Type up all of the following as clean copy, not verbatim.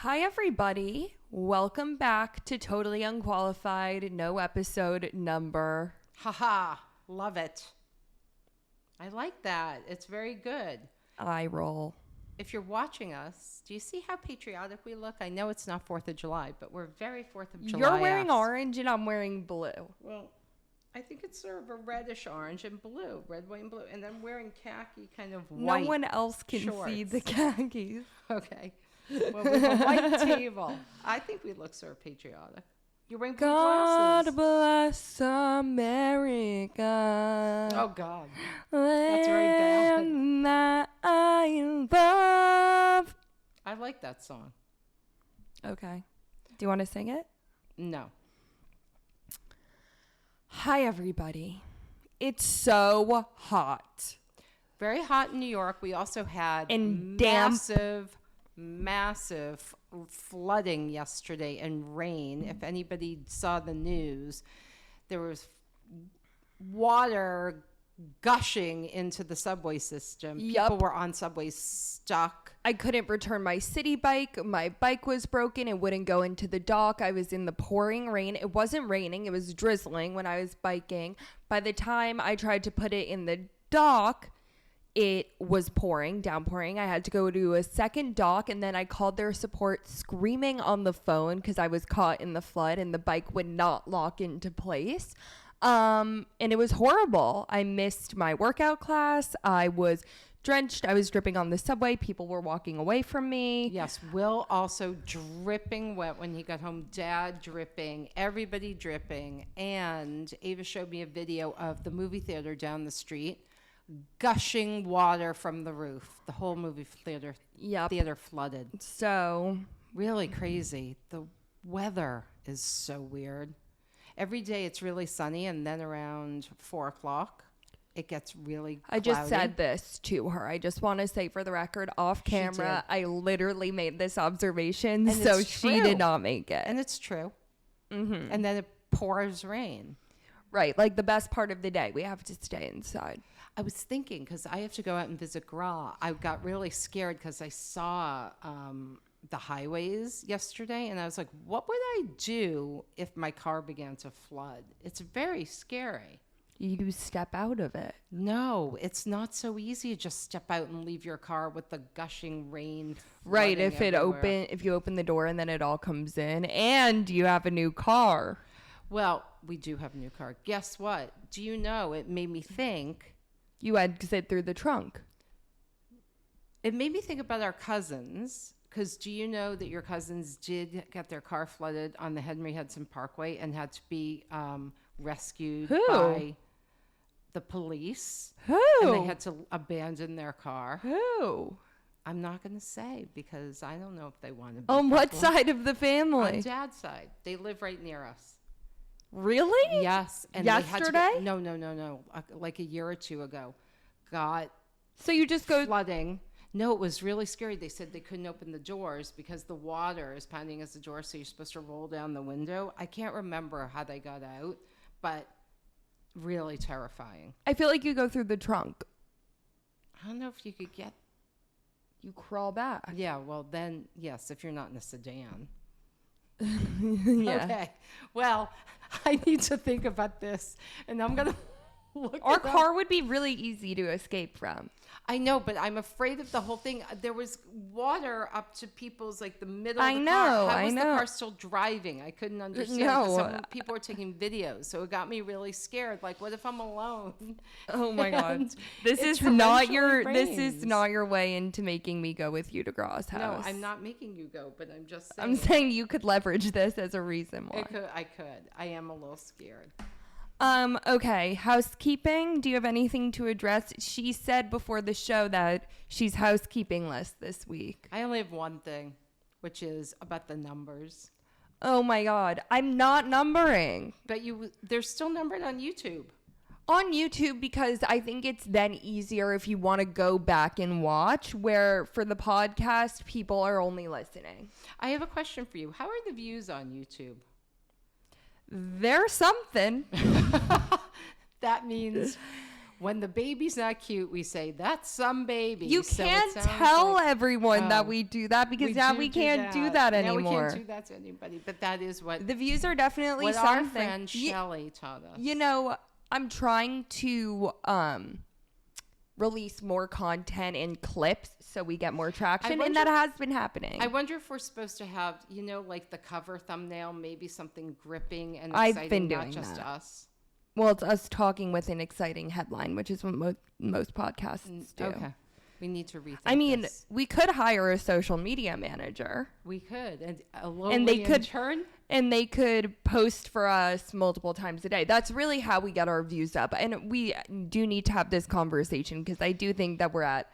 Hi, everybody. Welcome back to Totally Unqualified. No episode number. Haha, love it. I like that. It's very good. Eye roll. If you're watching us, do you see how patriotic we look? I know it's not 4th of July, but we're very 4th of July. You're wearing orange and I'm wearing blue. Well, I think it's sort of a reddish orange and blue, red, white, and blue. And I'm wearing khaki kind of white. No one else can see the khakis. Okay. Well, with a white table, I think we look sort of patriotic. You're wearing blue glasses. God bless America. Oh, God. That's very bad. That I love. I like that song. Okay. Do you want to sing it? No. Hi, everybody. It's so hot. Very hot in New York. We also had And massive flooding yesterday and rain. If anybody saw the news, there was water gushing into the subway system. Yep. People were on subways stuck. I couldn't return my city bike. My bike was broken. It wouldn't go into the dock. I was in the pouring rain. It wasn't raining. It was drizzling when I was biking. By the time I tried to put it in the dock, it was downpouring. I had to go to a second dock, and then I called their support screaming on the phone because I was caught in the flood and the bike would not lock into place. And it was horrible. I missed my workout class. I was drenched. I was dripping on the subway. People were walking away from me. Yes, Will also dripping wet when he got home. Dad dripping. Everybody dripping. And Ava showed me a video of the movie theater down the street. Gushing water from the roof. The whole movie theater flooded. So really crazy. The weather is so weird. Every day it's really sunny, and then around 4 o'clock it gets really cloudy. I just said this to her. I just want to say for the record, off camera, I literally made this observation, and so she did not make it. And it's true. Mm-hmm. And then it pours rain. Right, like the best part of the day. We have to stay inside. I was thinking, because I have to go out and visit Gra, I got really scared because I saw the highways yesterday, and I was like, what would I do if my car began to flood? It's very scary. You step out of it. No, it's not so easy to just step out and leave your car with the gushing rain. Right, if you open the door and then it all comes in, and you have a new car. Well, we do have a new car. Guess what? Do you know, it made me think. You exit through the trunk. It made me think about our cousins, because do you know that your cousins did get their car flooded on the Henry Hudson Parkway and had to be rescued by the police? Who? And they had to abandon their car. Who? I'm not going to say, because I don't know if they want to be. On what side of the family? On Dad's side. They live right near us. Really? Yes. And yesterday? No. Like a year or two ago. So you just go flooding. No, it was really scary. They said they couldn't open the doors because the water is pounding against the door, so you're supposed to roll down the window. I can't remember how they got out, but really terrifying. I feel like you go through the trunk. I don't know if you could get. You crawl back. Yeah, well then, yes, if you're not in a sedan. Yeah. Okay. Well, I need to think about this, and I'm going to look Our car would be really easy to escape from. I know, but I'm afraid of the whole thing. There was water up to people's, like, the middle of the car. How was the car still driving? I couldn't understand. No. People were taking videos, so it got me really scared. Like, what if I'm alone? Oh my God. This is not your way into making me go with you to Gra's house. No, I'm not making you go, but I'm just saying. I'm saying you could leverage this as a reason why. I could. I am a little scared. Okay, housekeeping. Do you have anything to address? She said before the show that she's housekeeping list this week. I only have one thing, which is about the numbers. Oh my God, I'm not numbering. But they're still numbered on YouTube. On YouTube, because I think it's then easier if you want to go back and watch, where for the podcast, people are only listening. I have a question for you. How are the views on YouTube? There's something. That means When the baby's not cute, we say, that's some baby. You So it can't sounds tell like- everyone that Oh. we do that because now we can't do that Now we anymore. can't do that to anybody. But that is what, The views are definitely what our something. friend Shelley taught us. You know, I'm trying to release more content in clips so we get more traction, and that has been happening. I wonder if we're supposed to have, like the cover thumbnail, maybe something gripping and I've exciting, been not doing just that. us. Well, it's us talking with an exciting headline, which is what most podcasts do. Okay. We need to rethink I mean, this. we could hire a social media manager. We could. And a And lowly they could- intern. And they could post for us multiple times a day. That's really how we get our views up. And we do need to have this conversation because I do think that we're at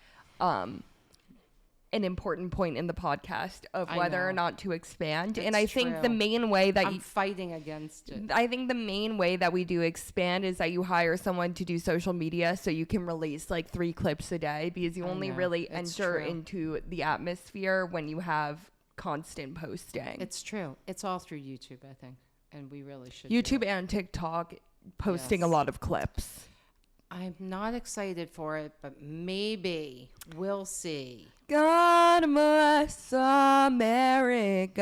an important point in the podcast of I whether or know. not to expand. It's And I think the true. main way that I'm fighting against it. I think the main way that we do expand is that you hire someone to do social media so you can release like 3 clips a day because you I only know. really It's enter true. into the atmosphere when you have constant posting. It's true. It's all through YouTube, I think. And we really should. do YouTube it. and TikTok posting a Yes. lot of clips. I'm not excited for it, but maybe we'll see. God bless America.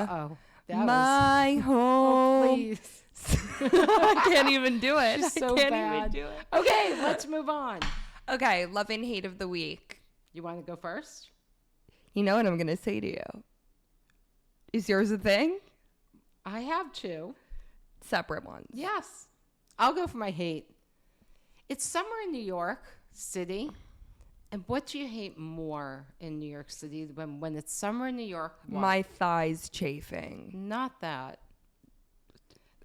Uh-oh. That My home. please. I can't even do it. She's so I can't bad. even do it. Okay, let's move on. Okay, love and hate of the week. You want to go first? You know what I'm going to say to you? Is yours a thing? I have 2. Separate ones. Yes. I'll go for my hate. It's summer in New York City. And what do you hate more in New York City when it's summer in New York? What? My thighs chafing. Not that.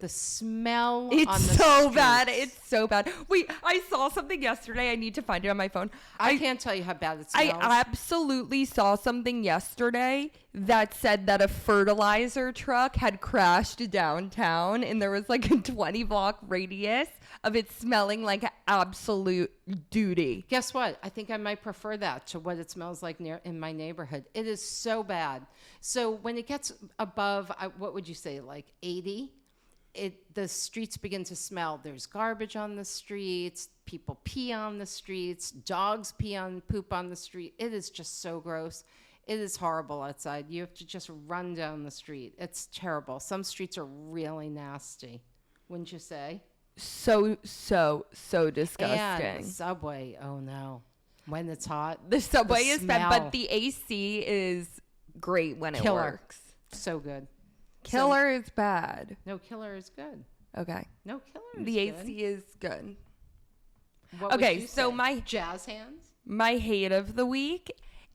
The smell It's on the so streets. bad. It's so bad. Wait, I saw something yesterday. I need to find it on my phone. I can't tell you how bad it I smells. absolutely saw something yesterday that said that a fertilizer truck had crashed downtown and there was like a 20-block radius of it smelling like absolute duty. Guess what? I think I might prefer that to what it smells like in my neighborhood. It is so bad. So when it gets above, what would you say, like 80? The streets begin to smell. There's garbage on the streets. People pee on the streets. Dogs poop on the street. It is just so gross. It is horrible outside. You have to just run down the street. It's terrible. Some streets are really nasty, wouldn't you say? So disgusting. And the subway. Oh no, when it's hot, The subway is bad, smell. but the AC is great when it Killer. works. so good. Killer is bad. No, killer is good. Okay. No, killer is The good. AC is good. What would Okay, you so say? my- jazz hands. My hate of the week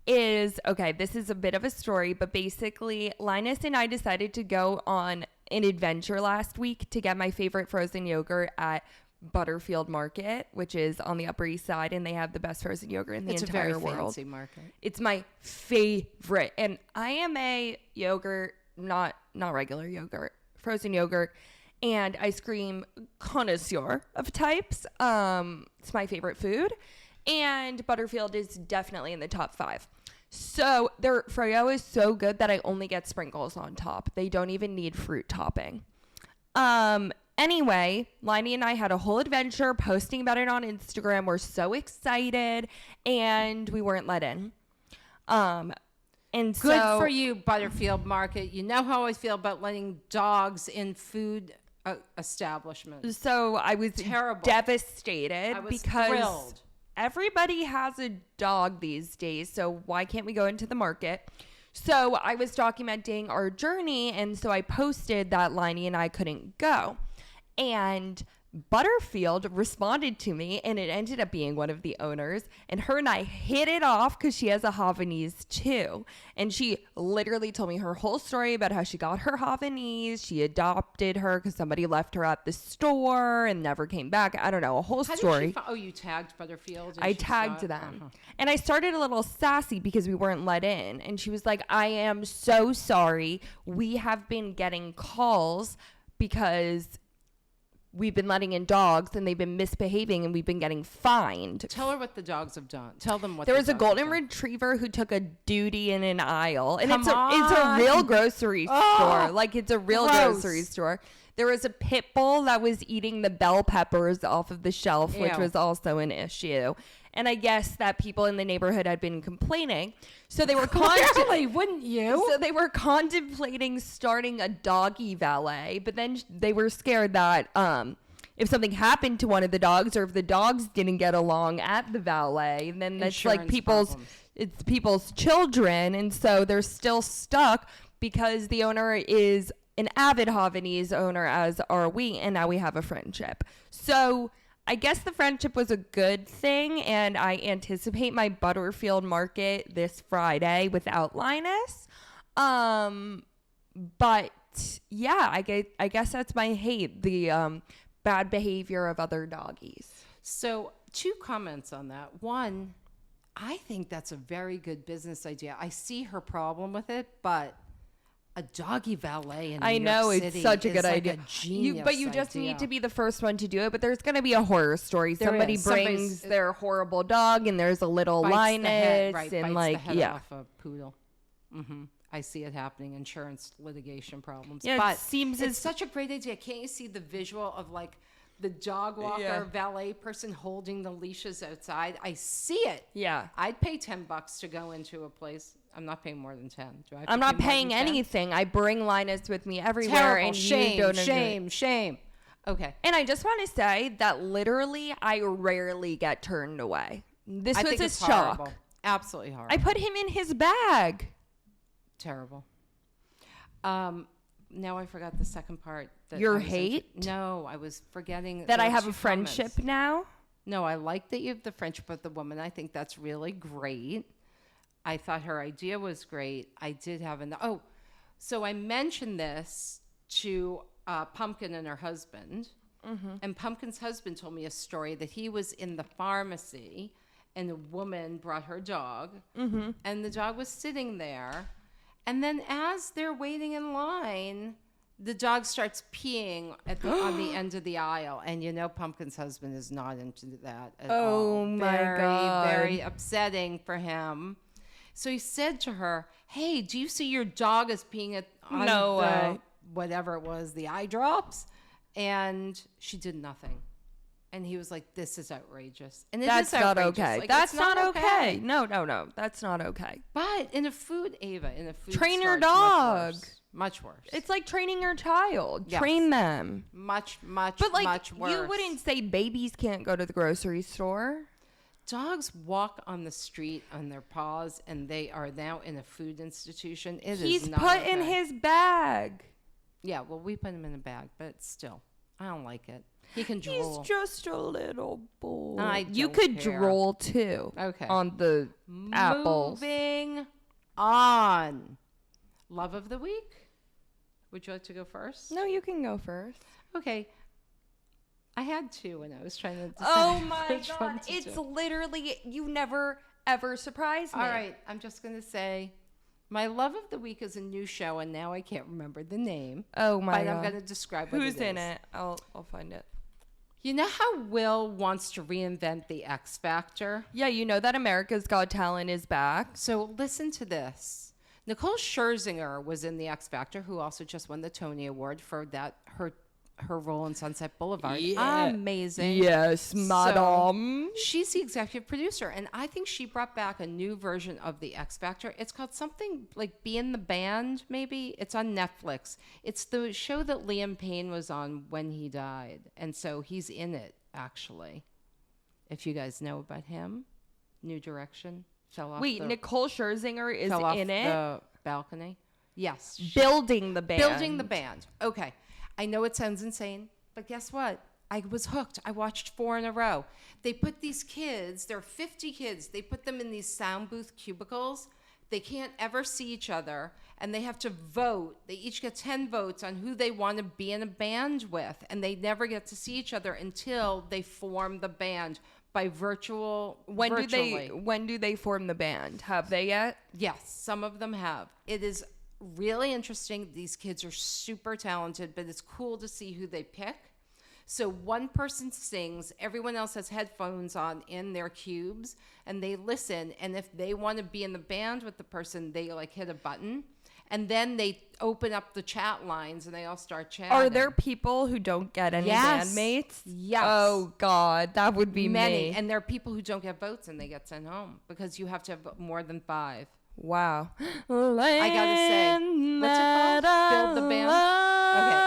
is, okay, this is a bit of a story, but basically Linus and I decided to go on an adventure last week to get my favorite frozen yogurt at Butterfield Market, which is on the Upper East Side, and they have the best frozen yogurt in the It's a entire very world. fancy market. It's my favorite. And I am a yogurt, not regular yogurt, frozen yogurt and ice cream connoisseur of types. It's my favorite food. And Butterfield is definitely in the top 5. So their froyo is so good that I only get sprinkles on top. They don't even need fruit topping. Anyway, Liney and I had a whole adventure posting about it on Instagram. We're so excited, and we weren't let in. And Good so, for you, Butterfield Market. You know how I feel about letting dogs in food establishments. So I was Terrible. devastated I was because thrilled. everybody has a dog these days. So why can't we go into the market? So I was documenting our journey, and so I posted that Liney and I couldn't go. And Butterfield responded to me, and it ended up being one of the owners, and her and I hit it off because she has a Havanese too. And she literally told me her whole story about how she got her Havanese. She adopted her because somebody left her at the store and never came back. I don't know, a whole How story. did she you tagged Butterfield? and I she saw tagged it? them. Uh-huh. And I started a little sassy because we weren't let in. And she was like, I am so sorry. We have been getting calls because we've been letting in dogs and they've been misbehaving and we've been getting fined. Tell her what the dogs have done. Tell them what There was a dogs have golden done. retriever who took a duty in an aisle, and Come it's a real grocery store. Like, it's a real gross. grocery store. There was a pit bull that was eating the bell peppers off of the shelf, which Ew. was also an issue. And I guess that people in the neighborhood had been complaining. So they were Clearly, wouldn't you? So they were contemplating starting a doggy valet, but then they were scared that if something happened to one of the dogs, or if the dogs didn't get along at the valet, then that's like Insurance it's people's children, and so they're still stuck because the owner is an avid Havanese owner, as are we, and now we have a friendship. So I guess the friendship was a good thing, and I anticipate my Butterfield market this Friday without Linus. But yeah, I guess that's my hate, the bad behavior of other doggies. So 2 comments on that. One, I think that's a very good business idea. I see her problem with it, but a doggy valet in New York City it's such a good like idea. A genius But you just idea. need to be the first one to do it. But there's going to be a horror story. There Somebody is. brings their horrible dog, and there's a little Bites Linus, the head, right, and bites like, the head yeah. off a poodle. I see it happening. Insurance litigation problems. Yeah, but it seems it's as such a great idea. Can't you see the visual of like the dog walker valet person holding the leashes outside? I see it. yeah. I'd pay $10 to go into a place. I'm not paying more than 10. Do I? Have I'm to not pay more paying than 10? anything. I bring Linus with me everywhere, Terrible. and Shame. you don't enjoy it. Shame. Okay. And I just want to say that literally, I rarely get turned away. This I was think a it's shock. horrible. Absolutely horrible. I put him in his bag. Terrible. Now I forgot the second part. That Your I was hate? No, I was forgetting That I those have 2 a friendship comments. now. No, I like that you have the friendship with the woman. I think that's really great. I thought her idea was great. I did have so I mentioned this to Pumpkin and her husband. And Pumpkin's husband told me a story that he was in the pharmacy and a woman brought her dog, and the dog was sitting there. And then as they're waiting in line, the dog starts peeing on the end of the aisle. And you know Pumpkin's husband is not into that at all. Oh, my Very, God. very upsetting for him. So he said to her, "Hey, do you see your dog is peeing on No way. whatever it was, the eye drops?" And she did nothing. And he was like, "This is outrageous." And That's not outrageous. okay. Like, That's it's not okay. No. That's not okay. But in a food Train your store, it's dog. Much worse. It's like training your child. Yes. Train them. Much But like, much worse. you wouldn't say babies can't go to the grocery store. Dogs walk on the street on their paws, and they are now in a food institution. He's is not put okay. in his bag. Yeah, well, we put him in a bag, but still, I don't like it. He can drool. He's just a little boy. You don't could care. drool too. Okay. On the apples. Moving on. Love of the week. Would you like to go first? No, you can go first. Okay. I had 2, and I was trying to decide Oh my which one God. to It's do. literally, you never ever surprise me. All right. I'm just going to say my love of the week is a new show, and now I can't remember the name. Oh my But God. I'm going to describe what Who's it in is. it? I'll find it. You know how Will wants to reinvent the X Factor? Yeah, you know that America's Got Talent is back. So listen to this. Nicole Scherzinger was in the X Factor, who also just won the Tony Award for that her role in Sunset Boulevard. Yeah. Amazing. Yes, madam. She's the executive producer, and I think she brought back a new version of the X Factor. It's called something like Be in the Band, maybe. It's on Netflix. It's the show that Liam Payne was on when he died, and so he's in it, actually. If you guys know about him, New Direction, fell off Wait, Nicole Scherzinger is fell off in it? the balcony. Yes. Building the band. Building the band. Okay. I know it sounds insane, but guess what? I was hooked. I watched 4 in a row. They put these kids, there are 50 kids, they put them in these sound booth cubicles. They can't ever see each other, and they have to vote. They each get 10 votes on who they want to be in a band with, and they never get to see each other until they form the band by virtually. When do they form the band? Have they yet? Yes, some of them have. It is really interesting. These kids are super talented, but it's cool to see who they pick. So one person sings, everyone else has headphones on in their cubes, and they listen. And if they want to be in the band with the person, they like hit a button. And then they open up the chat lines and they all start chatting. Are there people who don't get any bandmates? Yes. Oh, God. That would be many. me. And there are people who don't get votes and they get sent home because you have to have more than 5. Wow. I gotta say, what's it called? Build the band.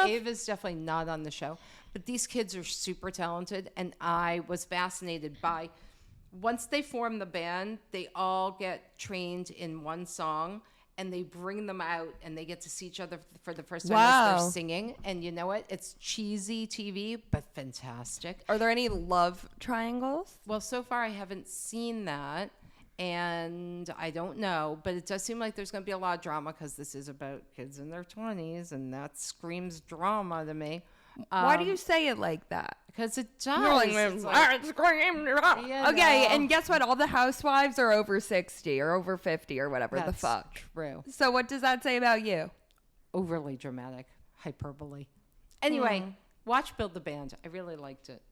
Okay, Ava's definitely not on the show, but these kids are super talented, and I was fascinated by. Once they form the band, they all get trained in one song, and they bring them out, and they get to see each other for the first time as they're singing. And you know what? It's cheesy TV, but fantastic. Are there any love triangles? Well, so far I haven't seen that. And I don't know, but it does seem like there's going to be a lot of drama because this is about kids in their 20s, and that screams drama to me. Why do you say it like that? Because it does. It's like, okay, and guess what? All the housewives are over 60 or over 50 or whatever the fuck. True. So what does that say about you? Overly dramatic. Hyperbole. Anyway, watch Build the Band. I really liked it.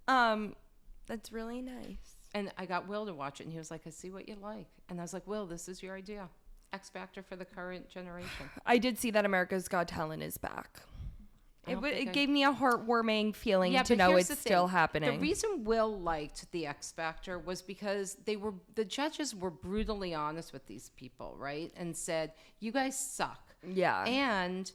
That's really nice. And I got Will to watch it, and he was like, I see what you like. And I was like, Will, this is your idea. X Factor for the current generation. I did see that America's Got Talent is back. It gave me a heartwarming feeling to know it's still happening. The reason Will liked the X Factor was because the judges were brutally honest with these people, right? And said, you guys suck. Yeah. And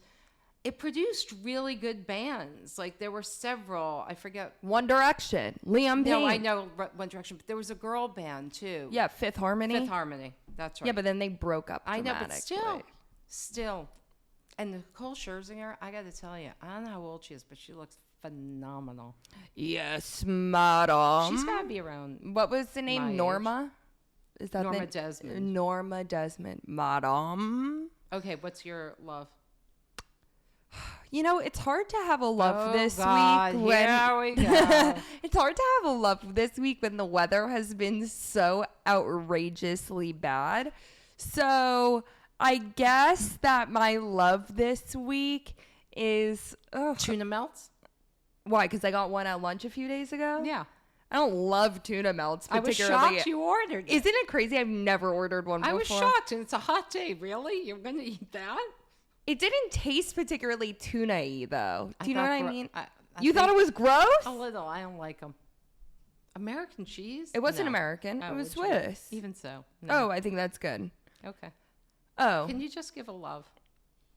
it produced really good bands. Like there were several, I forget. One Direction, Liam Payne. No, I know One Direction, but there was a girl band too. Yeah, Fifth Harmony. Fifth Harmony, that's right. Yeah, but then they broke up I know, but dramatically. still. And Nicole Scherzinger, I got to tell you, I don't know how old she is, but she looks phenomenal. Yes, madam. She's got to be around. What was the name? Norma? Is that Norma Desmond? Norma Desmond, madam. Okay, what's your love? You know, it's hard to have a love this week. Here we go. It's hard to have a love this week when the weather has been so outrageously bad. So I guess that my love this week is tuna melts. Why? Because I got one at lunch a few days ago. Yeah. I don't love tuna melts particularly. I was shocked you ordered it. Isn't it crazy? I've never ordered one before. I was shocked, and it's a hot day. Really? You're going to eat that? It didn't taste particularly tuna-y, though. Do you know what I mean? You thought it was gross? A little. I don't like them. American cheese? It wasn't American. It was Swiss. Even so. No. Oh, I think that's good. Okay. Oh. Can you just give a love?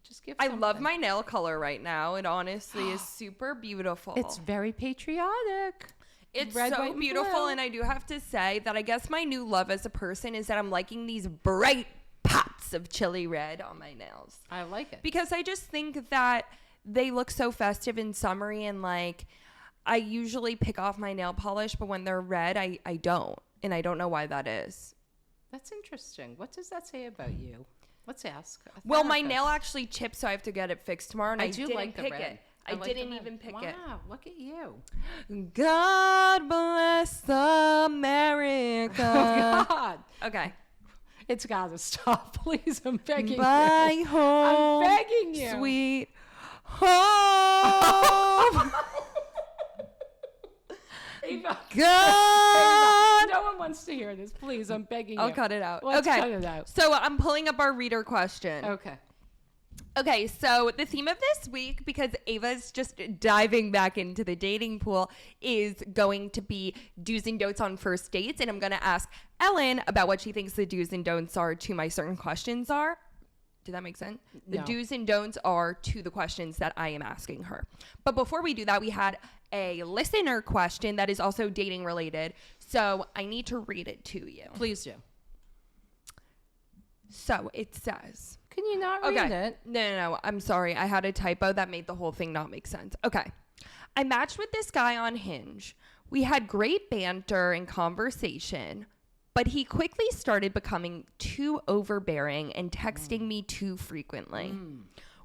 Just give I love my nail color right now. It honestly is super beautiful. It's very patriotic. It's red, so beautiful, and I do have to say that I guess my new love as a person is that I'm liking these bright pops of chili red on my nails. I like it. Because I just think that they look so festive and summery, and like I usually pick off my nail polish, but when they're red, I don't. And I don't know why that is. That's interesting. What does that say about you? Let's ask. Well, my nail actually chipped, so I have to get it fixed tomorrow, and I do didn't like the pick red. it. I didn't even pick it. Wow, look at you. God bless America. Oh, God. Okay. It's got to stop. Please, I'm begging Bye you. home. I'm begging you. Sweet home. Ava. God. No one wants to hear this. Please, I'm begging you. I'll cut it out. Let's okay. cut it out. So I'm pulling up our reader question. Okay. Okay, so the theme of this week, because Ava's just diving back into the dating pool, is going to be do's and don'ts on first dates. And I'm going to ask Ellen about what she thinks the do's and don'ts are to my certain questions are. Did that make sense? The do's and don'ts are to the questions that I am asking her. But before we do that, we had a listener question that is also dating related. So I need to read it to you. Please do. So it says... Can you not read it? No. I'm sorry. I had a typo that made the whole thing not make sense. Okay. I matched with this guy on Hinge. We had great banter and conversation, but he quickly started becoming too overbearing and texting me too frequently.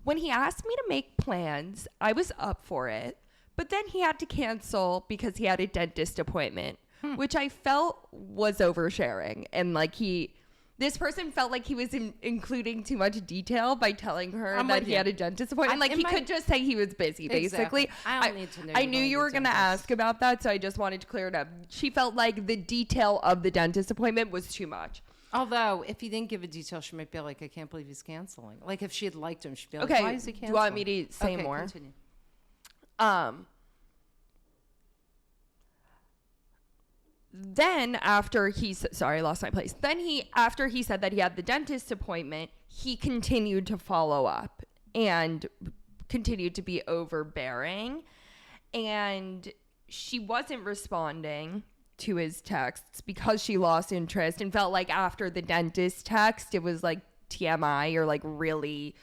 When he asked me to make plans, I was up for it, but then he had to cancel because he had a dentist appointment, which I felt was oversharing. And like This person felt like he was including too much detail by telling her that he had a dentist appointment. Like, he could just say he was busy, basically. Exactly. I don't need to know. I knew you were going to ask about that, so I just wanted to clear it up. She felt like the detail of the dentist appointment was too much. Although, if he didn't give a detail, she might be like, I can't believe he's canceling. Like, if she had liked him, she'd be like, why is he canceling? Do you want me to say more? Continue. Then after sorry, I lost my place. Then after he said that he had the dentist appointment, he continued to follow up and continued to be overbearing. And she wasn't responding to his texts because she lost interest and felt like after the dentist text, it was like TMI or like really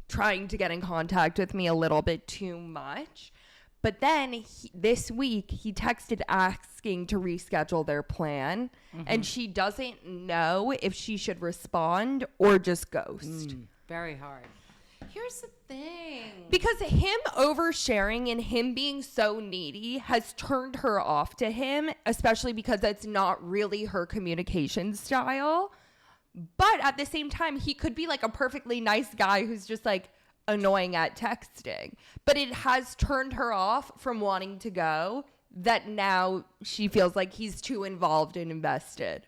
trying to get in contact with me a little bit too much. But then this week, he texted asking to reschedule their plan. And she doesn't know if she should respond or just ghost. Very hard. Here's the thing. Because him oversharing and him being so needy has turned her off to him, especially because that's not really her communication style. But at the same time, he could be like a perfectly nice guy who's just like annoying at texting. But it has turned her off from wanting to go, that now she feels like he's too involved and invested.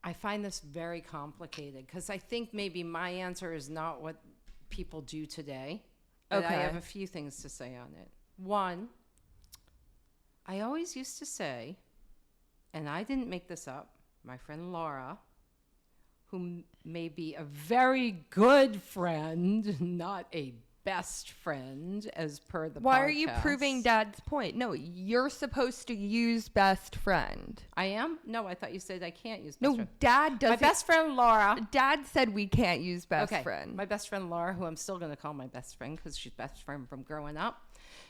I find this very complicated because I think maybe my answer is not what people do today. But I have a few things to say on it. One, I always used to say, and I didn't make this up, my friend Laura, who may be a very good friend, not a best friend, as per the Why podcast. are you proving Dad's point? No, you're supposed to use best friend. I am? No, I thought you said I can't use best friend. No, Dad doesn't. My best friend Laura. Dad said we can't use best friend. My best friend Laura, who I'm still going to call my best friend because she's best friend from growing up.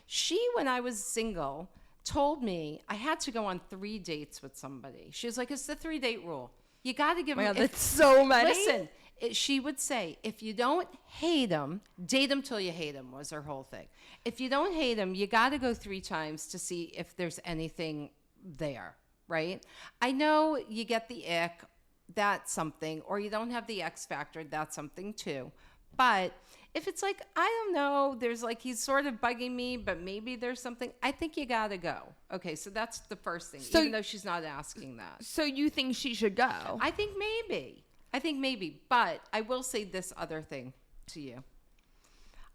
She, when I was single, told me I had to go on 3 dates with somebody. She was like, it's the 3-date rule. You got to give them. That's so many. Listen, she would say, if you don't hate them, date them till you hate them was her whole thing. If you don't hate them, you got to go 3 times to see if there's anything there, right? I know you get the ick, that's something, or you don't have the X factor, that's something too. But if it's like, I don't know, there's like, he's sort of bugging me, but maybe there's something, I think you got to go. Okay, so that's the first thing, even though she's not asking that. So you think she should go? I think maybe. But I will say this other thing to you.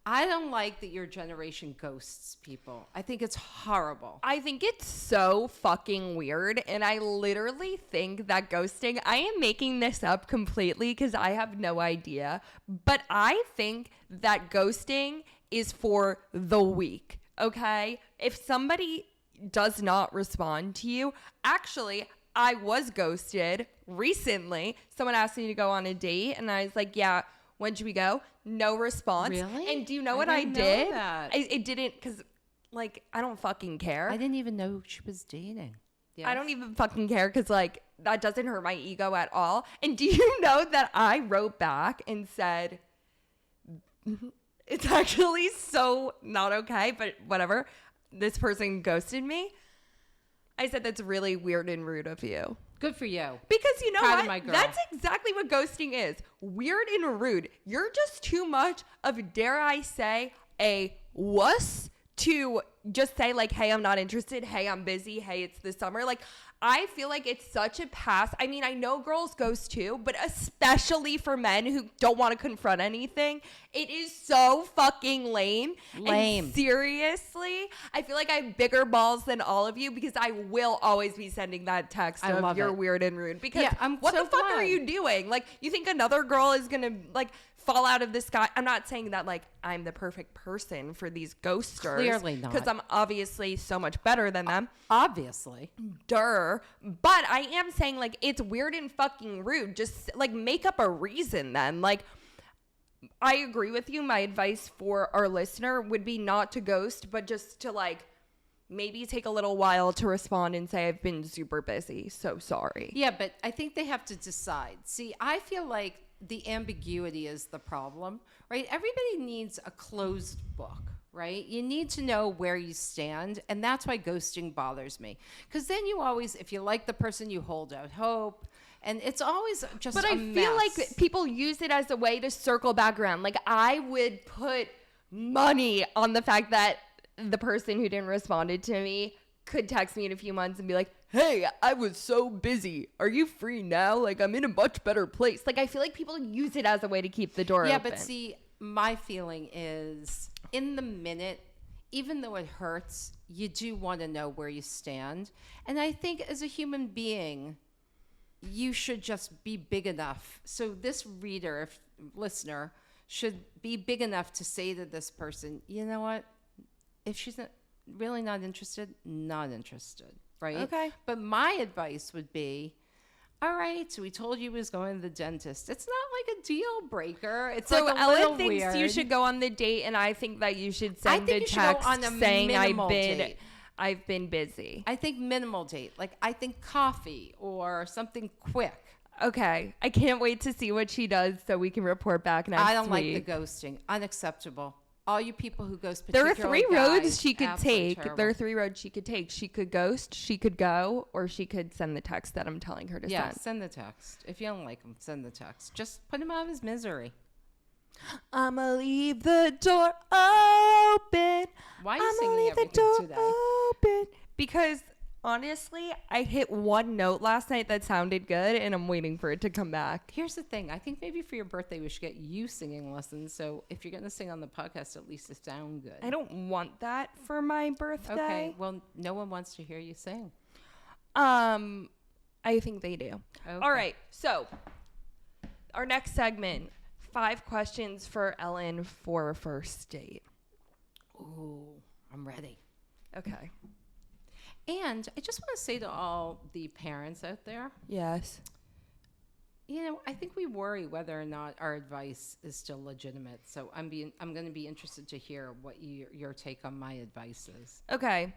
I don't like that your generation ghosts people. I think it's horrible. I think it's so fucking weird. And I literally think that ghosting, I am making this up completely because I have no idea. But I think that ghosting is for the weak, okay? If somebody does not respond to you, actually, I was ghosted recently. Someone asked me to go on a date and I was like, yeah, when should we go? No response. Really? And do you know what I did? I didn't, because, like, I don't fucking care. I didn't even know she was dating. Yes. I don't even fucking care because, like, that doesn't hurt my ego at all. And do you know that I wrote back and said, it's actually so not okay, but whatever. This person ghosted me. I said, that's really weird and rude of you. Good for you. Because you know Proud what? of my girl. That's exactly what ghosting is. Weird and rude. You're just too much of, dare I say, a wuss to just say like, hey, I'm not interested. Hey, I'm busy. Hey, it's the summer. Like, I feel like it's such a pass. I mean, I know girls ghost too, but especially for men who don't want to confront anything, it is so fucking lame. And seriously, I feel like I have bigger balls than all of you because I will always be sending that text of you're weird and rude. Because what the fuck are you doing? Like, you think another girl is going to like fall out of the sky? I'm not saying that like I'm the perfect person for these ghosters. Clearly not. Because I'm obviously so much better than them. Obviously. But I am saying like it's weird and fucking rude. Just like make up a reason then. Like, I agree with you. My advice for our listener would be not to ghost, but just to like maybe take a little while to respond and say, I've been super busy. So sorry. Yeah, but I think they have to decide. See, I feel like the ambiguity is the problem, right? Everybody needs a closed book, right? You need to know where you stand. And that's why ghosting bothers me. Because then you always, if you like the person, you hold out hope. And it's always just But a I feel mess. like people use it as a way to circle back around. Like, I would put money on the fact that the person who didn't respond to me could text me in a few months and be like, hey, I was so busy. Are you free now? Like, I'm in a much better place. Like, I feel like people use it as a way to keep the door open. Yeah, but see, my feeling is in the minute, even though it hurts, you do want to know where you stand. And I think as a human being, you should just be big enough. So this listener should be big enough to say to this person, you know what? If she's really not interested, right? Okay. But my advice would be, all right, so we told you he was going to the dentist. It's not like a deal breaker. It's So like a Ellen little thinks weird. you should go on the date, and I think that you should I send think a you should go text on a saying minimal date. I've been busy. I think minimal date. Like, I think coffee or something quick. Okay. I can't wait to see what she does so we can report back next week. I don't like the ghosting. Unacceptable. All you people who ghost, There are particularly three roads guys, she could absolutely take. terrible. There are three roads she could take. She could ghost, she could go, or she could send the text that I'm telling her to Yeah, send. send the text. If you don't like him, send the text. Just put him out of his misery. I'ma leave the door open. Why are you I'ma singing leave the everything door today? open. Because honestly, I hit one note last night that sounded good, and I'm waiting for it to come back. Here's the thing. I think maybe for your birthday, we should get you singing lessons. So if you're going to sing on the podcast, at least it sound good. I don't want that for my birthday. Okay. Well, no one wants to hear you sing. I think they do. Okay. All right. So, our next segment, 5 questions for Ellen for a first date. Ooh, I'm ready. Okay. And I just want to say to all the parents out there, Yes. you know, I think we worry whether or not our advice is still legitimate. So I'm going to be interested to hear what your take on my advice is. Okay.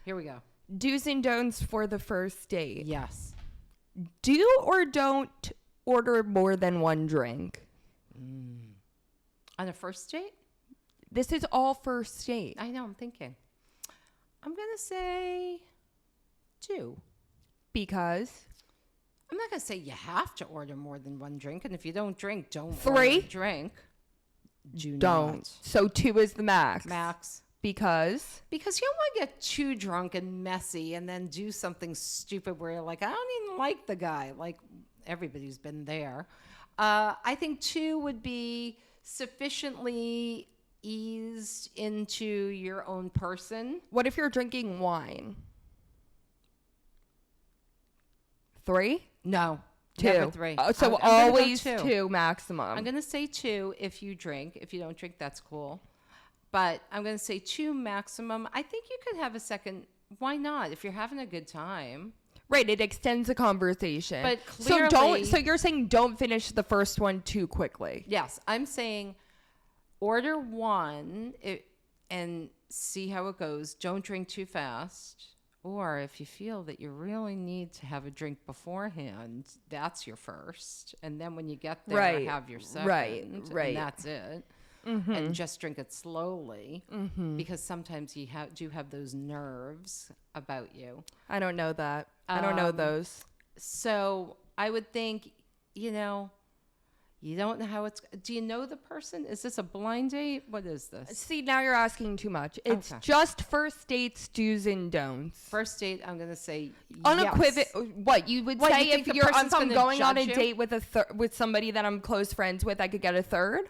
Here we go. Do's and don'ts for the first date. Yes. Do or don't order more than one drink. On a first date? This is all first date. I know, I'm thinking. I'm going to say 2. Because I'm not going to say you have to order more than one drink. And if you don't drink, don't 3. order a drink. Do don't. not. So 2 is the max. Max. Because Because you don't want to get too drunk and messy and then do something stupid where you're like, I don't even like the guy. Like, everybody's been there. I think 2 would be sufficiently eased into your own person. what if you're drinking wine? 3? No. 2. Never 3. So I'm gonna go always 2. 2 maximum. I'm going to say 2 if you drink. If you don't drink, that's cool. But I'm going to say 2 maximum. I think you could have a second. Why not? If you're having a good time. Right, it extends the conversation. But so clearly- so you're saying don't finish the first one too quickly. Yes, I'm saying order one and see how it goes. Don't drink too fast. Or if you feel that you really need to have a drink beforehand, that's your first. And then when you get there, Right, have your second. right. And that's it. And just drink it slowly because sometimes you do have those nerves about you. I don't know that. I don't know those. So I would think, you know, you don't know how do you know the person? Is this a blind date? What is this? See, now you're asking too much. It's Okay. just first dates, do's and don'ts. First date, I'm going to say Unequivocal. yes. What you would What, say you think if the you're person's if I'm gonna going on a judge you? date with with somebody that I'm close friends with, I could get a third.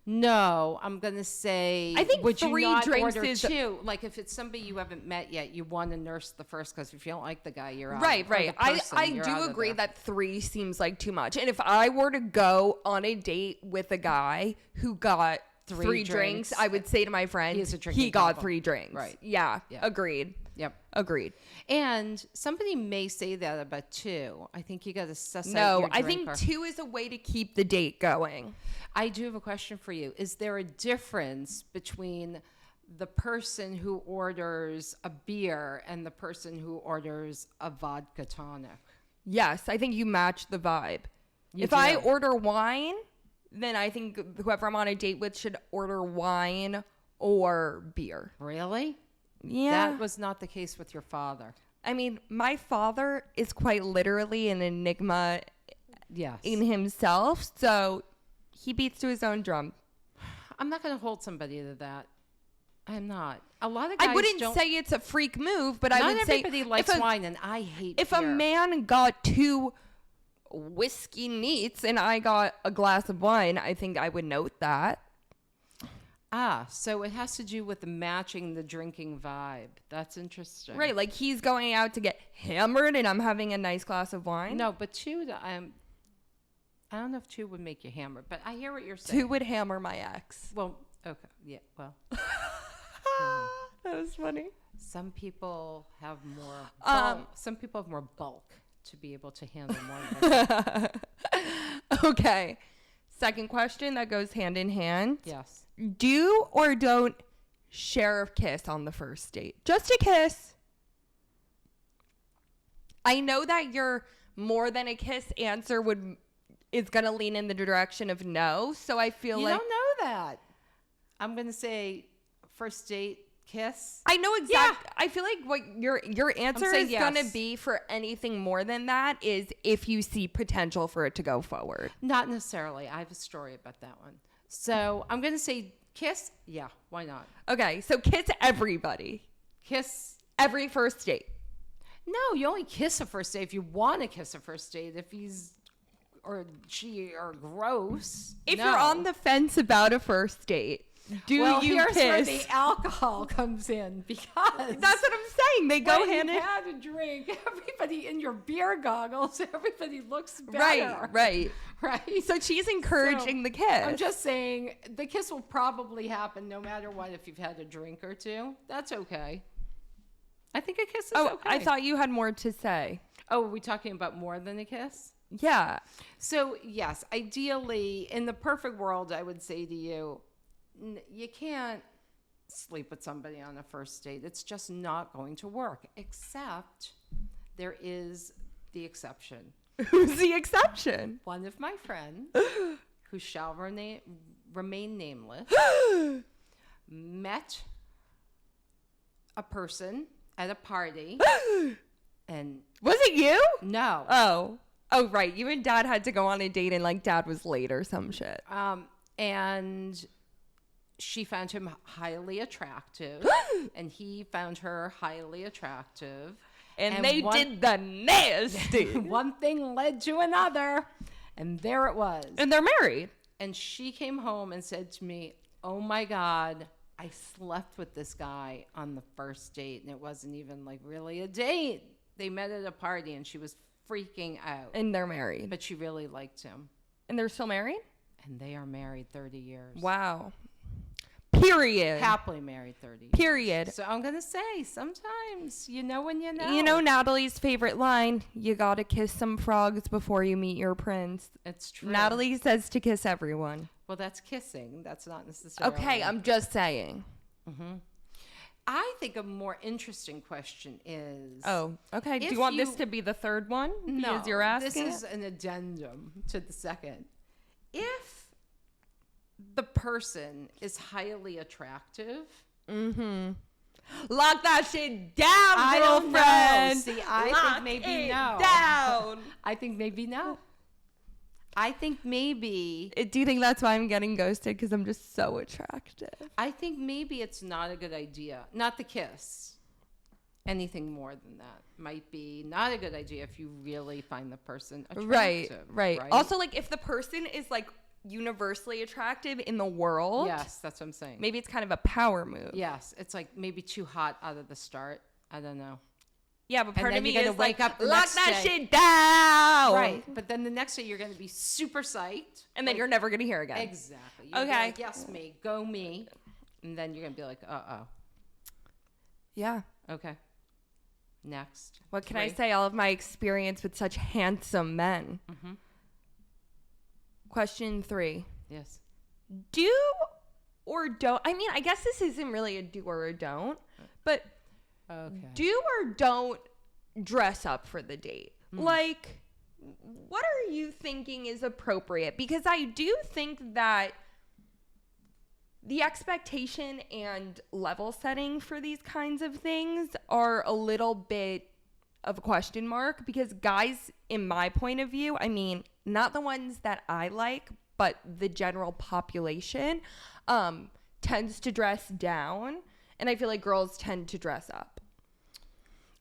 No, I'm going to say, I think would 3 you not drinks order is- 2? Like if it's somebody you haven't met yet, you want to nurse the first because if you don't like the guy, you're out. Right, or right. the person, I you're out do of agree there. that 3 seems like too much. And if I were to go on a date with a guy who got 3 drinks, I would say to my friend, He is a drinking he got couple. 3 drinks. Right. Yeah. Yeah. Agreed. Yep. Agreed. And somebody may say that about 2. I think you got to suss out No, your I think drinker. 2 is a way to keep the date going. I do have a question for you. Is there a difference between the person who orders a beer and the person who orders a vodka tonic? Yes, I think you match the vibe. You If I do. order wine, then I think whoever I'm on a date with should order wine or beer. Really? Yeah. That was not the case with your father. I mean, my father is quite literally an enigma Yes. in himself, so he beats to his own drum. I'm not going to hold somebody to that. I'm not. A lot of guys I wouldn't don't, say it's a freak move, but I not would say everybody likes wine, and I hate if beer. a man got 2 whiskey neats and I got a glass of wine, I think I would note that. So it has to do with matching the drinking vibe. That's interesting. Right, like he's going out to get hammered and I'm having a nice glass of wine. No, but 2, I don't know if 2 would make you hammer, but I hear what you're saying. 2 would hammer my ex. Well, okay. Yeah, well. That was funny. Some people have more bulk to be able to handle more than Okay. Second question that goes hand in hand. Yes. Do or don't share a kiss on the first date? Just a kiss. I know that your more than a kiss answer is going to lean in the direction of no, so I feel You like don't know that. I'm going to say first date kiss. I know exactly. I feel like what your answer saying is yes. going to be for anything more than that is if you see potential for it to go forward. Not necessarily. I have a story about that one. So I'm going to say kiss. Yeah, why not? Okay, so kiss everybody. Kiss. Every first date. No, you only kiss a first date if you want to kiss a first date. If he's or she are gross. If no. you're on the fence about a first date, do you here's kiss? where the alcohol comes in because That's what I'm saying. They go when hand in you had a drink, everybody in your beer goggles, everybody looks better. Right. Right. So she's encouraging the kiss. I'm just saying the kiss will probably happen no matter what if you've had a drink or 2. That's okay. I think a kiss is okay. I thought you had more to say. Oh, are we talking about more than a kiss? Yeah. So, yes, ideally, in the perfect world, I would say to you, you can't sleep with somebody on a first date. It's just not going to work, except there is the exception. Who's the exception? One of my friends, who shall remain nameless, met a person at a party, and Was it you? no. Oh, right. You and Dad had to go on a date and like Dad was late or some shit. And she found him highly attractive, and he found her highly attractive. And they did the nasty. One thing led to another, and there it was. And they're married. And she came home and said to me, "Oh my God, I slept with this guy on the first date, and it wasn't even like really a date. They met at a party, and she was freaking out. And they're married. But she really liked him. And they're still married? And they are married 30 years. Wow. Period. Happily married 30 years. Period. So I'm going to say, sometimes you know when you know. You know Natalie's favorite line, you gotta kiss some frogs before you meet your prince. It's true. Natalie says to kiss everyone. Well, that's kissing. That's not necessarily. Okay, I'm just saying. Mm-hmm. I think a more interesting question is... Oh, okay. Do you want this to be the third one? No, Because you're asking this is an addendum to the second. If the person is highly attractive... Mm-hmm. Lock that shit down, I don't know. girlfriend. See, I Lock think maybe it no. down. I think maybe no. I think maybe... Do you think that's why I'm getting ghosted? Because I'm just so attractive. I think maybe it's not a good idea. Not the kiss. Anything more than that might be not a good idea if you really find the person attractive. Right. Also, like, if the person is, like, universally attractive in the world. Yes, that's what I'm saying. Maybe it's kind of a power move. Yes, it's, like, maybe too hot out of the start. I don't know. Yeah, but part of me is wake like, up the lock next that day. shit down. Right. But then the next day you're going to be super psyched. And then you're never going to hear again. Exactly. You're Okay. Like, yes, me. Go me. And then you're going to be like, uh-oh. Yeah. Okay. Next. What can 3. I say? All of my experience with such handsome men. Mm-hmm. Question 3. Yes. Do or don't. I mean, I guess this isn't really a do or a don't. But Okay. do or don't dress up for the date. Like, what are you thinking is appropriate? Because I do think that the expectation and level setting for these kinds of things are a little bit of a question mark, because guys, in my point of view, I mean, not the ones that I like, but the general population tends to dress down, and I feel like girls tend to dress up.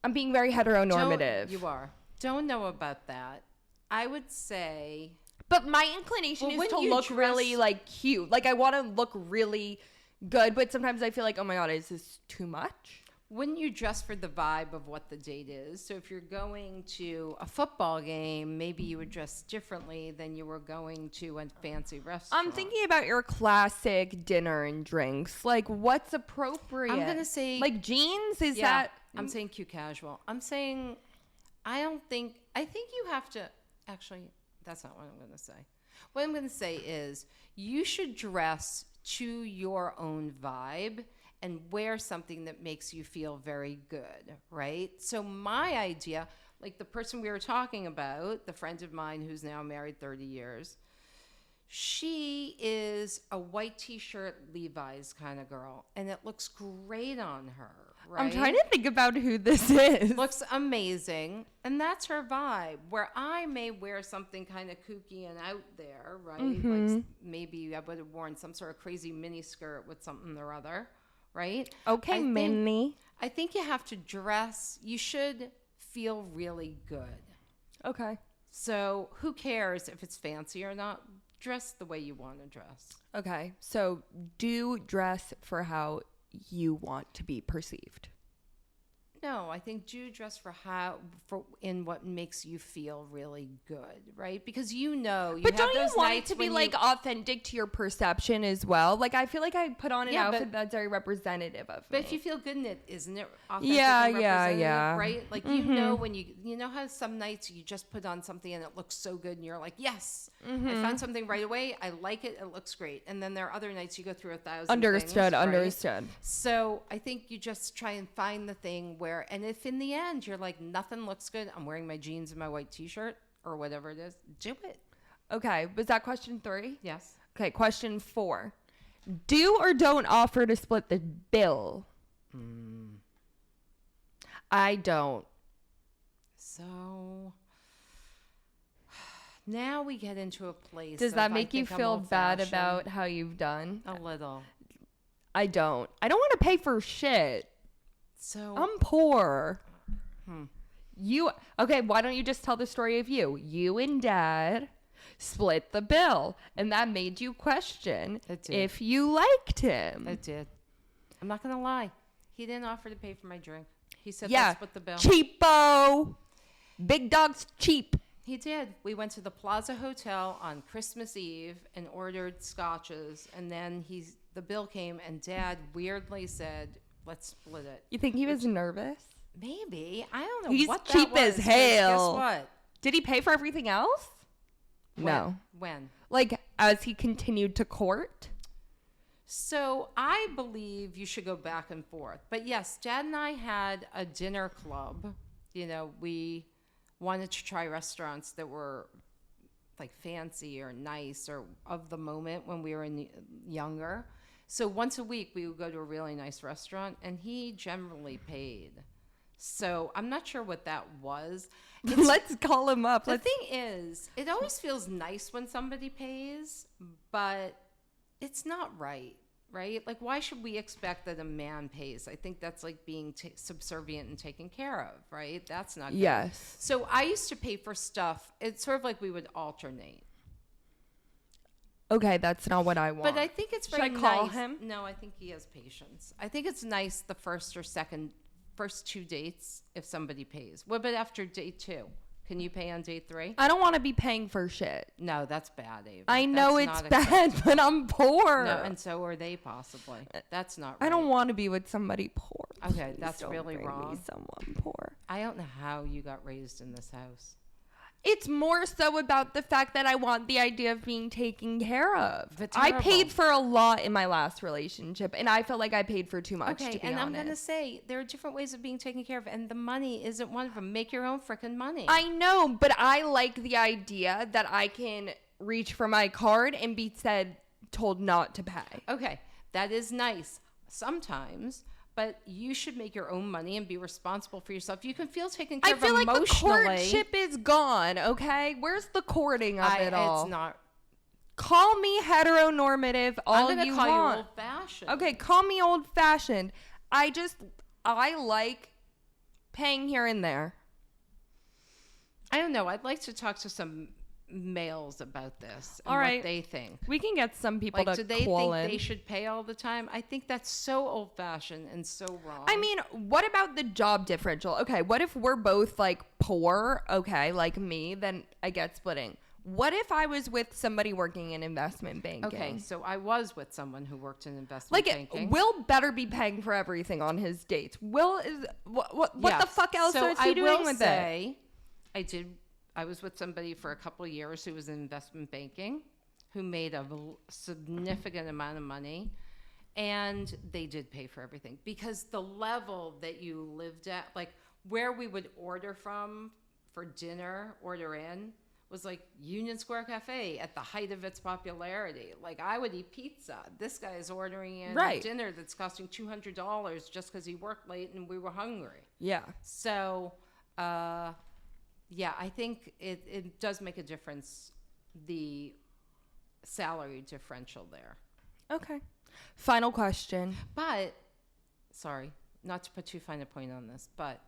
I'm being very heteronormative. You are. Don't know about that. I would say... But my inclination is to look really, like, cute. Like, I want to look really good, but sometimes I feel like, oh my God, is this too much? Wouldn't you dress for the vibe of what the date is? So if you're going to a football game, maybe you would dress differently than you were going to a fancy restaurant. I'm thinking about your classic dinner and drinks. Like, what's appropriate? I'm going to say... Like, jeans? Is yeah, that... I'm saying cute casual. I think you have to... Actually, that's not what I'm going to say. What I'm going to say is you should dress to your own vibe and wear something that makes you feel very good, right? So my idea, like the person we were talking about, the friend of mine who's now married 30 years, she is a white t-shirt Levi's kind of girl, and it looks great on her, right? I'm trying to think about who this is. Looks amazing, and that's her vibe. Where I may wear something kind of kooky and out there, right? Mm-hmm. Like maybe I would have worn some sort of crazy mini skirt with something or other. Right? Okay, Minnie. I think you have to dress. You should feel really good. Okay. So who cares if it's fancy or not? Dress the way you want to dress. Okay. So do dress for how you want to be perceived. No, I think do dress for in what makes you feel really good, right? Because but don't you want it to be like authentic to your perception as well? Like I feel like I put on an outfit that's very representative of me. But if you feel good in it, isn't it authentic? Yeah, right? Like you know when you know how some nights you just put on something and it looks so good and you're like, yes, I found something right away. I like it. It looks great. And then there are other nights you go through 1,000 Understood. Right? So I think you just try and find the thing and if in the end you're like, nothing looks good, I'm wearing my jeans and my white t-shirt or whatever it is, do it. Okay. Was that question 3? Yes. Okay. Question 4. Do or don't offer to split the bill? I don't. So now we get into a place. Does that make you feel bad about how you've done? A little. I don't want to pay for shit. So I'm poor. Okay, why don't you just tell the story of you? You and Dad split the bill, and that made you question if you liked him. It did. I'm not gonna lie. He didn't offer to pay for my drink. He said, let's split the bill. Cheapo. Big dog's cheap. He did. We went to the Plaza Hotel on Christmas Eve and ordered scotches, and then the bill came, and Dad weirdly said, let's split it. You think he was nervous? Maybe. I don't know. He's what that cheap was, as hell. Guess what? Did he pay for everything else? No. When? Like, as he continued to court? So I believe you should go back and forth. But yes, Dad and I had a dinner club. You know, we wanted to try restaurants that were like fancy or nice or of the moment when we were younger. So once a week, we would go to a really nice restaurant, and he generally paid. So I'm not sure what that was. Let's call him up. The thing is, it always feels nice when somebody pays, but it's not right? Like, why should we expect that a man pays? I think that's like being subservient and taken care of, right? That's not good. Yes. So I used to pay for stuff. It's sort of like we would alternate. Okay, that's not what I want. But I think it's very nice. Should I call him? No, I think he has patience. I think it's nice the first 2 dates if somebody pays. What about after date 2? Can you pay on date 3? I don't want to be paying for shit. No, that's bad, Ava. I know it's bad, but I'm poor. No, and so are they possibly. That's not right. I don't want to be with somebody poor. Okay, Please that's don't really bring wrong. Me someone poor. I don't know how you got raised in this house. It's more so about the fact that I want the idea of being taken care of. But I paid for a lot in my last relationship, and I felt like I paid for too much, to be honest. I'm going to say, there are different ways of being taken care of, and the money isn't one of them. Make your own freaking money. I know, but I like the idea that I can reach for my card and be told not to pay. Okay, that is nice sometimes, but you should make your own money and be responsible for yourself. You can feel taken care I of feel like the emotionally. courtship is gone, okay? Where's the courting of it all? It's not. Call me heteronormative all I'm going you to call want. you old-fashioned. Okay, call me old-fashioned. I like paying here and there. I don't know. I'd like to talk to some males about this and All right. what they think. We can get some people Like, to do they call think in. they should pay all the time? I think that's so old-fashioned and so wrong. I mean, what about the job differential? Okay, what if we're both like poor? Okay, like me, then I get splitting. What if I was with somebody working in investment banking? okay, so I was with someone who worked in investment Like, banking. Will better be paying for everything on his dates. Will is what the Yes. fuck else So is he doing will with say, I was with somebody for a couple of years who was in investment banking, who made a significant amount of money, and they did pay for everything because the level that you lived at, like where we would order from for dinner, order in, was like Union Square Cafe at the height of its popularity. Like I would eat pizza. This guy is ordering in Right. dinner that's costing $200 just because he worked late and we were hungry. Yeah. So, yeah, I think it does make a difference, the salary differential there. Okay. Final question. But, sorry, not to put too fine a point on this, but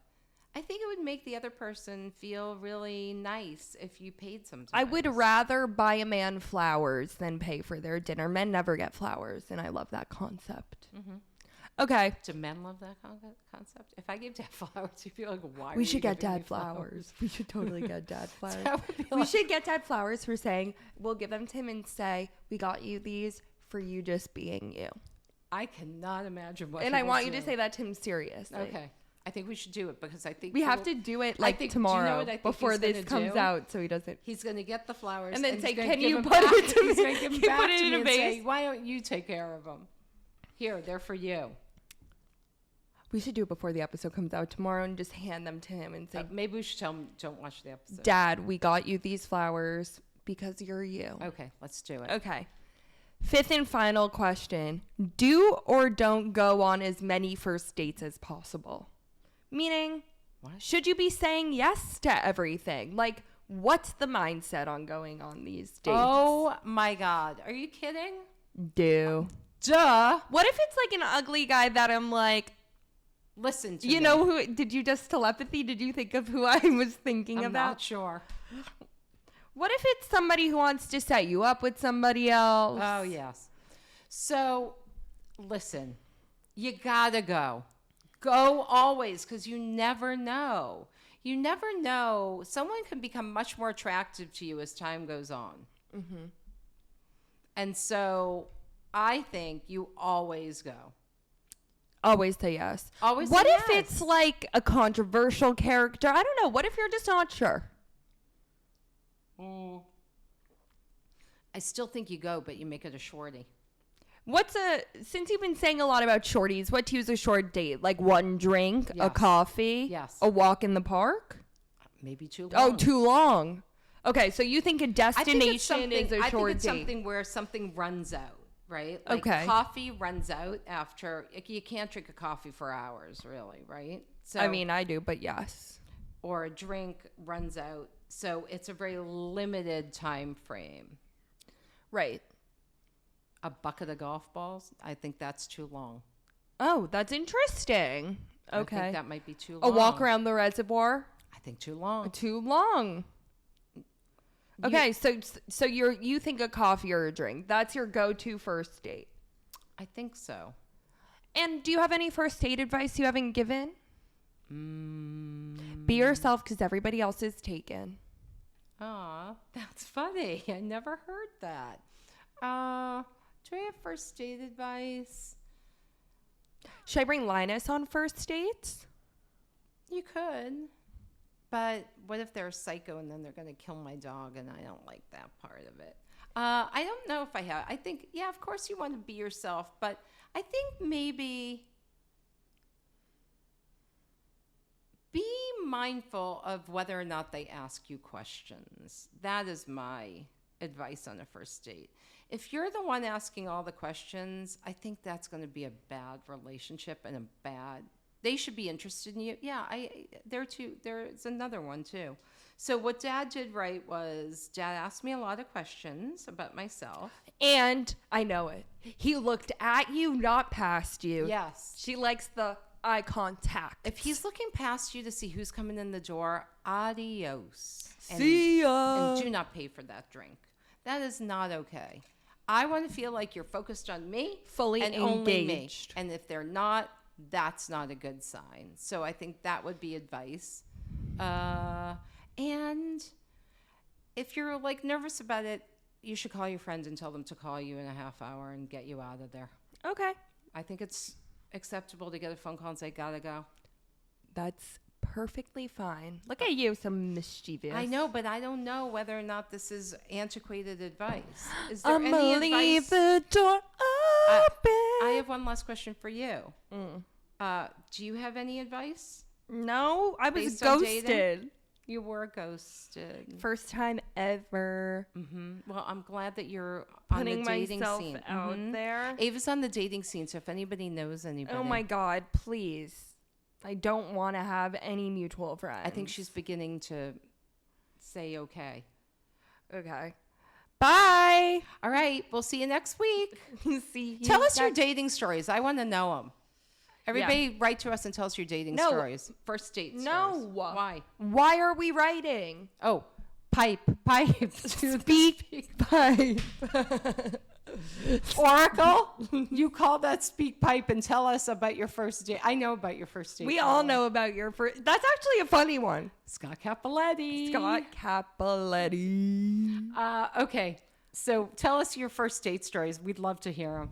I think it would make the other person feel really nice if you paid sometimes. I would rather buy a man flowers than pay for their dinner. Men never get flowers, and I love that concept. Mm-hmm. Okay. Do men love that concept? If I gave Dad flowers, you'd be like, why We are should you get giving me Dad flowers. We should totally get Dad flowers. That would be We like- should get Dad flowers for saying, we'll give them to him and say, we got you these for you just being you. I cannot imagine what And he I will want you do. to say that to him seriously. Okay. I think we should do it because I think We have people- to do it I like think- do you know tomorrow what I think before he's this gonna comes do? out so he doesn't. He's going to get the flowers And then he's say, gonna "Can give you them put back." it to He's me? going to give Can them you back put it to in me a and say, vase? why don't you take care of them? Here, they're for you. We should do it before the episode comes out tomorrow and just hand them to him and say, Maybe we should tell him, don't watch the episode. Dad, we got you these flowers because you're you. Okay, let's do it. Okay. Fifth and final question. Do or don't go on as many first dates as possible? Meaning, What? should you be saying yes to everything? Like, what's the mindset on going on these dates? Oh my God. Are you kidding? Do. Duh. What if it's like an ugly guy that I'm like, Listen to you me. know who, did you just telepathy? Did you think of who I was thinking I'm about? not sure. What if it's somebody who wants to set you up with somebody else? Oh, yes. So, listen, you gotta go. Go always, because you never know. You never know. Someone can become much more attractive to you as time goes on. Mm-hmm. And so, I think you always go. Always say yes. Always What say if yes. it's like a controversial character? I don't know. What if you're just not sure? I still think you go, but you make it a shorty. Since you've been saying a lot about shorties, what to use a short date? Like one drink, a Yes. coffee, Yes. a walk in the park? Maybe too long. Oh, too long. Okay, so you think a I think destination it's something, is a I short think it's date? something where something runs out, right? Like Okay. coffee runs out after, you can't drink a coffee for hours, really, right? So, I mean, I do, but yes. or a drink runs out. So it's a very limited time frame. Right. A bucket of golf balls, I think that's too long. Oh, that's interesting. I Okay. think that might be too long. A walk around the reservoir? I think too long. Too long. Okay, so you think a coffee or a drink. That's your go-to first date. I think so. And do you have any first date advice you haven't given? Be yourself because everybody else is taken. Aw, that's funny. I never heard that. Do I have first date advice? Should I bring Linus on first dates? You could. But what if they're a psycho and then they're going to kill my dog and I don't like that part of it? I don't know if I have. I think, yeah, of course you want to be yourself, but I think maybe be mindful of whether or not they ask you questions. That is my advice on a first date. If you're the one asking all the questions, I think that's going to be a bad relationship and they should be interested in you. Yeah, there's another one too. So what Dad did right was Dad asked me a lot of questions about myself. And I know it. He looked at you, not past you. Yes. She likes the eye contact. If he's looking past you to see who's coming in the door, adios. See ya. And do not pay for that drink. That is not okay. I want to feel like you're focused on me. Fully and only me. engaged. And if they're not, that's not a good sign. So I think that would be advice. And if you're like nervous about it, you should call your friend and tell them to call you in a half hour and get you out of there. Okay. I think it's acceptable to get a phone call and say, gotta go. That's perfectly fine. Look at you, some mischievous. I know, but I don't know whether or not this is antiquated advice. Is there I'm any gonna advice? leave the door open. I have one last question for you. Do you have any advice? No, I was Based on ghosted. dating? You were ghosted. First time ever. Well, I'm glad that you're Putting on the dating myself scene. out there. Ava's on the dating scene, so if anybody knows anybody. Oh my God, please. I don't want to have any mutual friends. I think she's beginning to say okay. Okay. Bye. All right, we'll see you next week. See you. Tell us your dating stories. I want to know them. Everybody write to us and tell us your dating No. stories. First date stories. No. Why? Why are we writing? Oh, pipe. Speak pipe. Oracle, you call that speak pipe and tell us about your first date. I know about your first date. We all know about your first. That's actually a funny one. Scott Capoletti. Scott Capoletti. Okay, so tell us your first date stories. We'd love to hear them.